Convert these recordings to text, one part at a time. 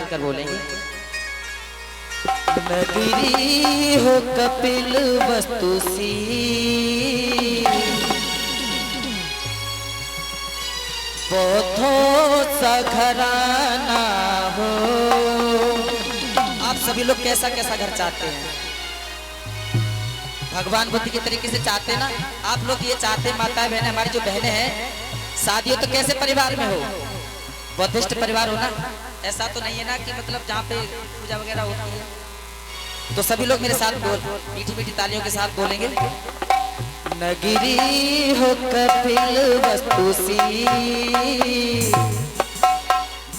सुनकर बोलेंगे। नगरी हो कपिल वस्तु सी, बौद्धों सा घराना हो। आप सभी लोग कैसा कैसा घर चाहते हैं? भगवान बुद्ध के तरीके से चाहते ना आप लोग? ये चाहते माताएं बहनें, हमारी जो बहनें हैं शादी हो तो कैसे परिवार में हो? बौद्धिस्ट परिवार हो ना? ऐसा तो नहीं है ना कि मतलब जहाँ पे पूजा वगैरह होती है। तो सभी लोग मेरे साथ बोल, मीठी मीठी तालियों के साथ बोलेंगे। नगरी हो कपिल वस्तु सी,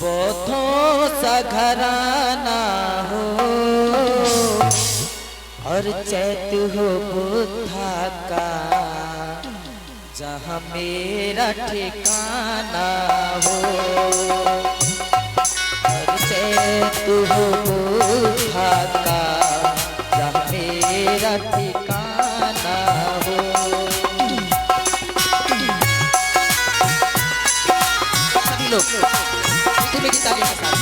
बौद्धों सा घराना हो। और चैत हो बुद्धा का, जहाँ मेरा ठिकाना हो। और चैत हो बुद्धा का, जहाँ मेरा ठिकाना हो। सभी लोग मीठी मीठी तालियों के साथ।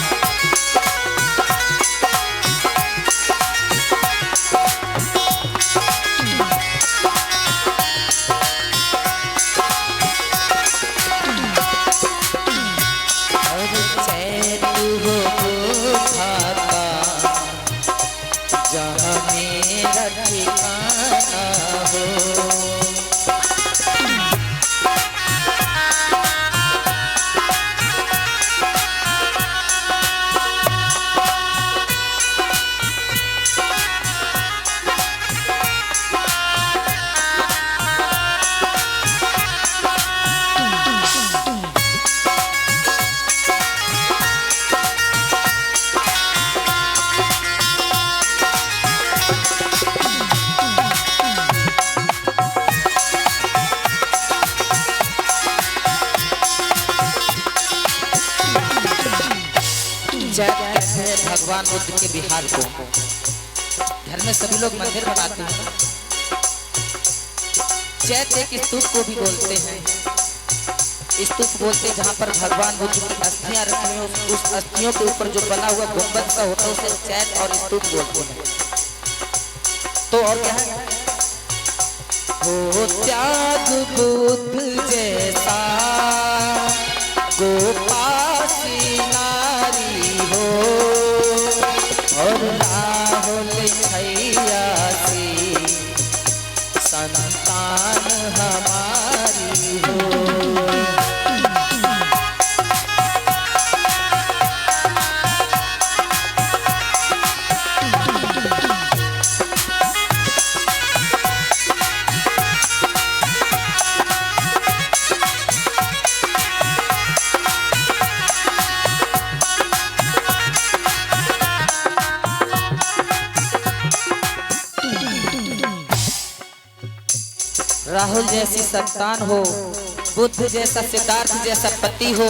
भगवान बुद्ध के बिहार को घर में सभी लोग मंदिर बनाते हैं। चैत एक स्तूप को भी बोलते हैं। स्तूप बोलते हैं जहाँ पर भगवान बुद्ध की अस्थियां रखी हुई, उस अस्थियों के ऊपर जो बना हुआ गुंबद सा होता है उसे चैत और स्तूप बोलते हैं। तो और क्या है? हो त्याग बुद्ध जैसा गोपासी नारी हो, और राहुल छैया से संतान हमारी हो। राहुल जैसी संतान हो, बुद्ध जैसा, सिद्धार्थ जैसा पति हो,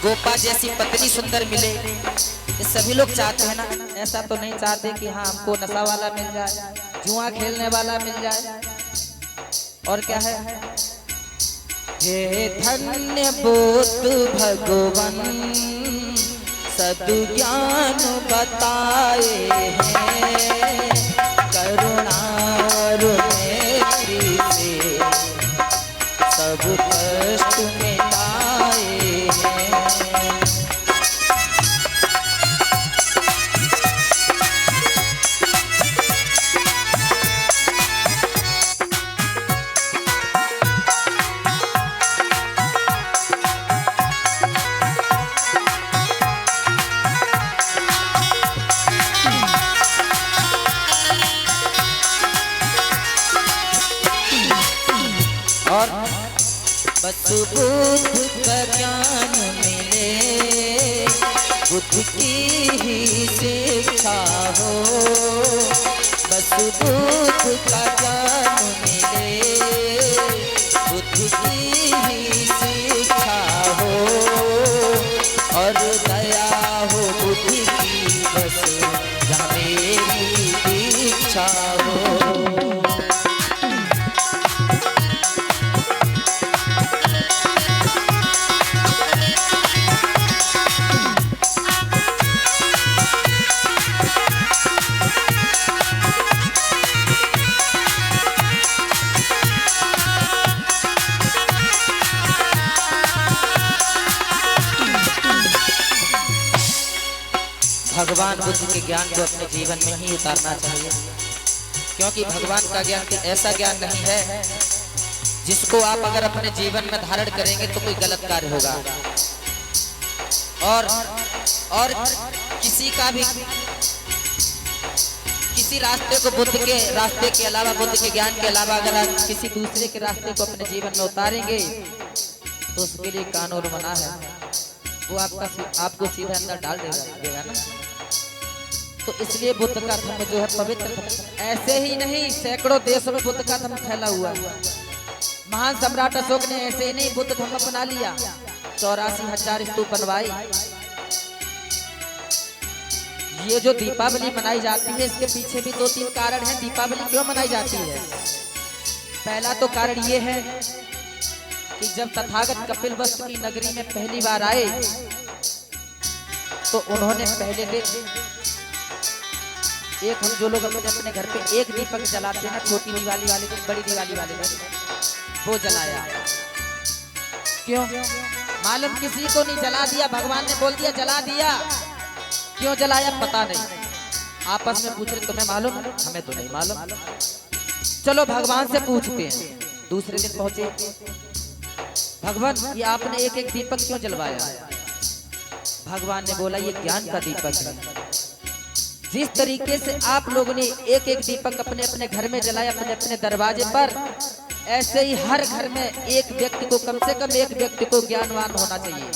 गोपा जैसी पत्नी सुंदर मिले, ये सभी लोग चाहते हैं ना? ऐसा तो नहीं चाहते कि हाँ हमको नशा वाला मिल जाए, जुआ खेलने वाला मिल जाए। और क्या है? हे धन्य बुद्ध भगवान सद्ज्ञान बताए हैं, करुणा से सब कष्ट मिटाए हैं। और बस बुद्ध का ज्ञान मिले, बुद्ध की ही शिक्षा हो। बस बुद्ध का ज्ञान मिले, बुद्ध की ही शिक्षा हो। और दया हो बुद्ध की बस, जहाँ मेरी दीक्षा हो। भगवान बुद्ध के ज्ञान को अपने जीवन में ही उतारना चाहिए, क्योंकि भगवान का ज्ञान ऐसा ज्ञान नहीं है जिसको आप अगर अपने जीवन में धारण करेंगे तो कोई गलत कार्य होगा। और किसी का भी किसी रास्ते को बुद्ध के रास्ते के अलावा, बुद्ध के ज्ञान के अलावा अगर आप किसी दूसरे के रास्ते को अपने जीवन में उतारेंगे तो उसके लिए कानून बना है, वो आपको सीधे अंदर डाल देगा ना। तो इसलिए बुद्ध का धर्म जो है पवित्र धर्म। ऐसे ही नहीं, सैकड़ों देशों में बुद्ध का धर्म फैला हुआ है। महान सम्राट अशोक ने ऐसे ही नहीं बुद्ध धर्म अपना लिया, 84,000 स्तूप बनवाए। ये जो दीपावली मनाई जाती है इसके पीछे भी 2-3 कारण हैं दीपावली क्यों मनाई जाती है। पहला तो कारण ये है कि जब तथागत कपिल वस्तु की नगरी में पहली बार आए तो उन्होंने पहले दिन एक, हम जो लोग अपने घर पे एक दीपक जलाते हैं ना, छोटी दिवाली वाले दिन, बड़ी दिवाली वाले दिन, वो जलाया। क्यों मालूम? किसी को नहीं, जला दिया, भगवान ने बोल दिया जला दिया। क्यों जलाया पता नहीं, आपस में पूछ रहे तुम्हें मालूम? हमें तो नहीं मालूम। चलो भगवान से पूछते हैं। दूसरे दिन पहुंचे, भगवान ये आपने एक एक दीपक क्यों जलवाया? भगवान ने बोला ये ज्ञान का दीपक है। जिस तरीके से आप लोगों ने एक एक दीपक अपने अपने घर में जलाया, अपने अपने दरवाजे पर, ऐसे ही हर घर में एक व्यक्ति को, कम से कम एक व्यक्ति को ज्ञानवान होना चाहिए।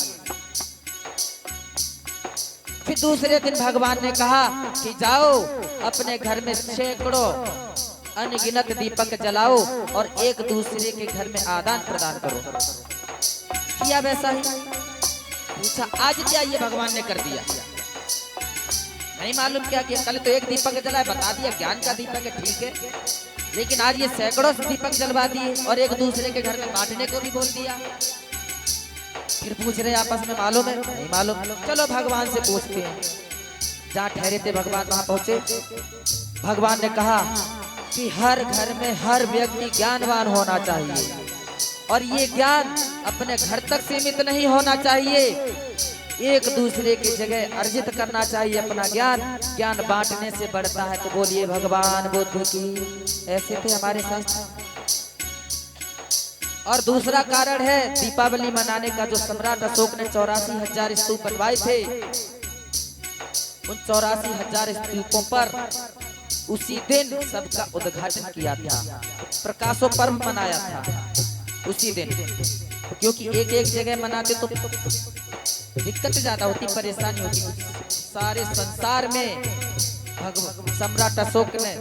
फिर दूसरे दिन भगवान ने कहा कि जाओ अपने घर में सैकड़ों अनगिनत दीपक जलाओ और एक दूसरे के घर में आदान प्रदान करो। किया वैसा ही। पूछा आज क्या? ये भगवान ने कर दिया। नहीं मालूम क्या किया? कल तो एक दीपक जलाया, बता दिया ज्ञान का दीपक है, ठीक है, लेकिन आज ये सैकड़ों दीपक जलवा दिए और एक दूसरे के घर में बांटने को भी बोल दिया। फिर पूछ रहे आपस में मालूम है? नहीं मालूम। चलो भगवान से पूछते हैं। जहाँ ठहरे थे भगवान वहां पहुंचे। भगवान ने कहा कि हर घर में हर व्यक्ति ज्ञानवान होना चाहिए और ये ज्ञान अपने घर तक सीमित नहीं होना चाहिए, एक दूसरे की जगह अर्जित करना चाहिए अपना ज्ञान। ज्ञान बांटने से बढ़ता है। तो बोलिए भगवान बुद्ध की। ऐसे थे हमारे शास्त्र। और दूसरा कारण है दीपावली मनाने का, जो सम्राट अशोक ने 84,000 स्तूप बनवाए थे, उन 84,000 स्तूपों पर उसी दिन सबका उद्घाटन किया था, प्रकाशोत्सव मनाया था उसी दिन। क्योंकि एक एक जगह मनाते तो दिक्कत ज्यादा होती, परेशानी होती। सारे संसार में सम्राट अशोक ने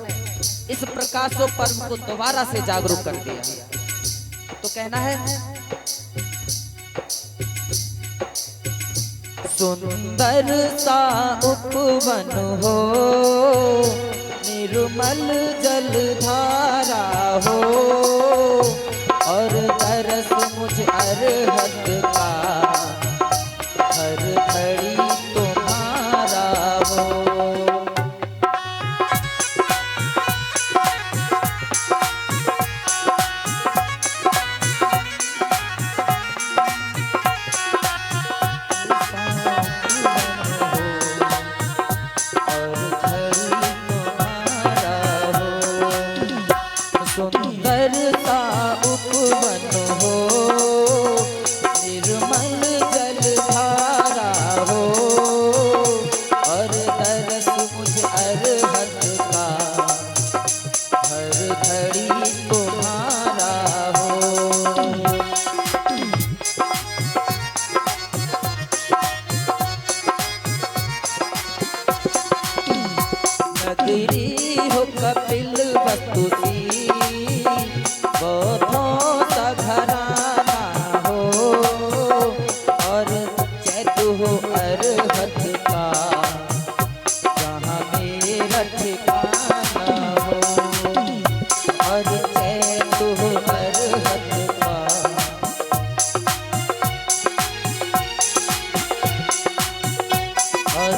इस प्रकाशों पर्व को दोबारा से जागरूक कर दिया। तो कहना है सुंदर सा उपवन हो, निर्मल जलधारा हो, और तरस मुझ अरहत का हर घड़ी तुम्हारा हो। सुंदर सा उपवन हो, निर्मल जलधारा हो, और तरस मुझ अरहत का हर घड़ी तुम्हारा हो। नगरी हो कपिल वस्तु सी, बौद्धों सा घराना हो, और चैतु हो अरहत का जहाँ मेरा ठिकाना हो, और चैतु हो अरहत का, और